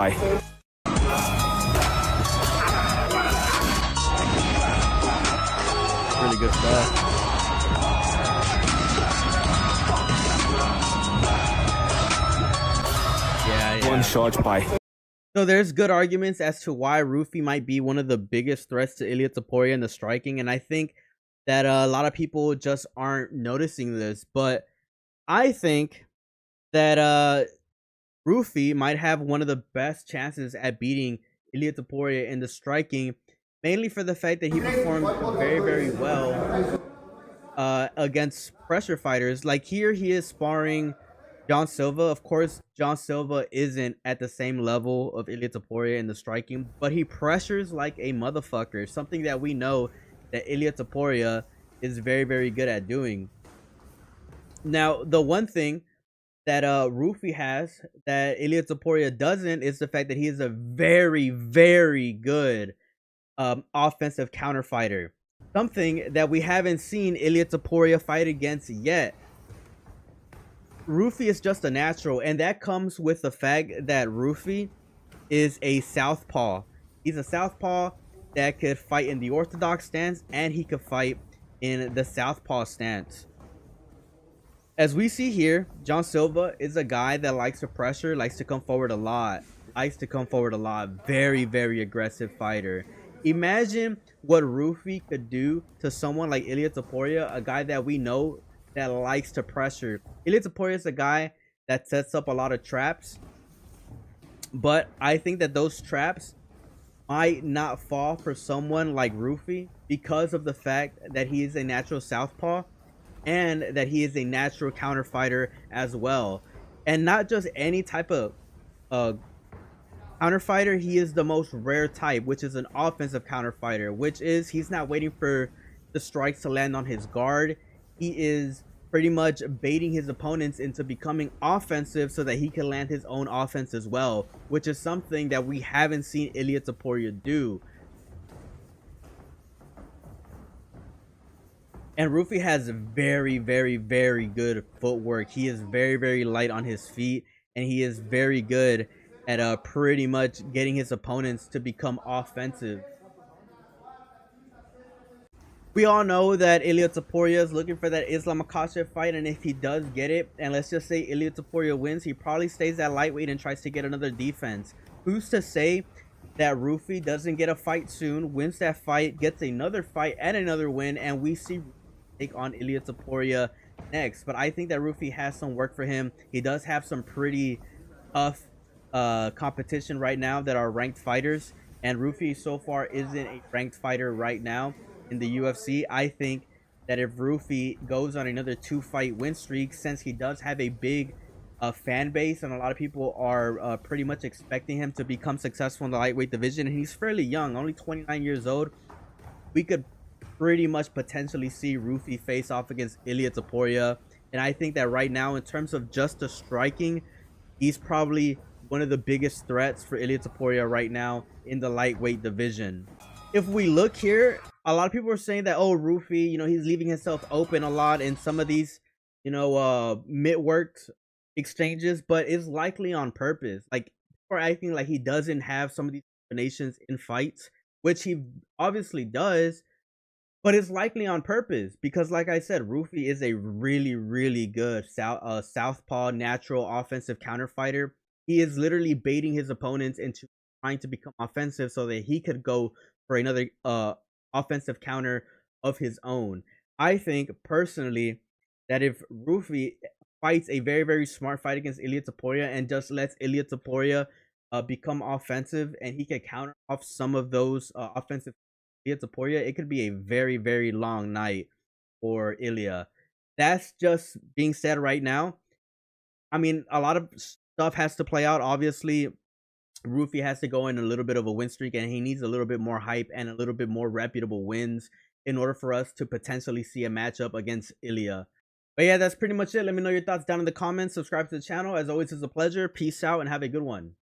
Bye. Really good stuff. Yeah. One shot by. So there's good arguments as to why Ruffy might be one of the biggest threats to Ilia Topuria in the striking, and I think that a lot of people just aren't noticing this. But I think that Ruffy might have one of the best chances at beating Ilia Topuria in the striking, mainly for the fact that he performed very, very well against pressure fighters. Like here, he is sparring John Silva. Of course, John Silva isn't at the same level of Ilia Topuria in the striking, but he pressures like a motherfucker. Something that we know that Ilia Topuria is very, very good at doing. Now, the one thing that Ruffy has that Ilia Topuria doesn't is the fact that he is a very, very good offensive counter fighter. Something that we haven't seen Ilia Topuria fight against yet. Ruffy is just a natural, and that comes with the fact that Ruffy is a southpaw. He's a southpaw that could fight in the orthodox stance, and he could fight in the southpaw stance. As we see here, John Silva is a guy that likes to pressure, likes to come forward a lot. Very, very aggressive fighter. Imagine what Ruffy could do to someone like Ilia Topuria, a guy that we know that likes to pressure. Ilia Topuria is a guy that sets up a lot of traps, but I think that those traps might not fall for someone like Ruffy because of the fact that he is a natural southpaw and that he is a natural counter fighter as well. And not just any type of counter fighter, he is the most rare type, which is an offensive counter fighter, which is he's not waiting for the strikes to land on his guard. He is pretty much baiting his opponents into becoming offensive so that he can land his own offense as well, which is something that we haven't seen Ilia Topuria do. And Ruffy has very, very, very good footwork. He is very, very light on his feet, and he is very good at pretty much getting his opponents to become offensive. We all know that Ilia Topuria is looking for that Islam Makhachev fight, and if he does get it, and let's just say Ilia Topuria wins, he probably stays at lightweight and tries to get another defense. Who's to say that Ruffy doesn't get a fight soon, wins that fight, gets another fight and another win, and we see take on Ilia Topuria next? But I think that Ruffy has some work for him. He does have some pretty tough competition right now that are ranked fighters, and Ruffy so far isn't a ranked fighter right now in the UFC. I think that if Ruffy goes on another 2-fight win streak, since he does have a big fan base and a lot of people are pretty much expecting him to become successful in the lightweight division, and he's fairly young, only 29 years old, we could pretty much potentially see Ruffy face off against Ilia Topuria. And I think that right now, in terms of just the striking, he's probably one of the biggest threats for Ilia Topuria right now in the lightweight division. If we look here, a lot of people are saying that, oh, Ruffy, he's leaving himself open a lot in some of these, mid-worked exchanges, but it's likely on purpose. Like, or acting like he doesn't have some of these combinations in fights, which he obviously does, but it's likely on purpose because, like I said, Ruffy is a really, really good southpaw natural offensive counter fighter. He is literally baiting his opponents into trying to become offensive so that he could go for another offensive counter of his own. I think personally that if Ruffy fights a very, very smart fight against Ilia Topuria and just lets Ilia Topuria become offensive, and he can counter off some of those offensive Ilia Topuria, it could be a very, very long night for Ilia. That's just being said right now. I mean, a lot of stuff has to play out. Obviously, Ruffy has to go in a little bit of a win streak, and he needs a little bit more hype and a little bit more reputable wins in order for us to potentially see a matchup against Ilia. But yeah, that's pretty much it. Let me know your thoughts down in the comments. Subscribe to the channel. As always, it's a pleasure. Peace out and have a good one.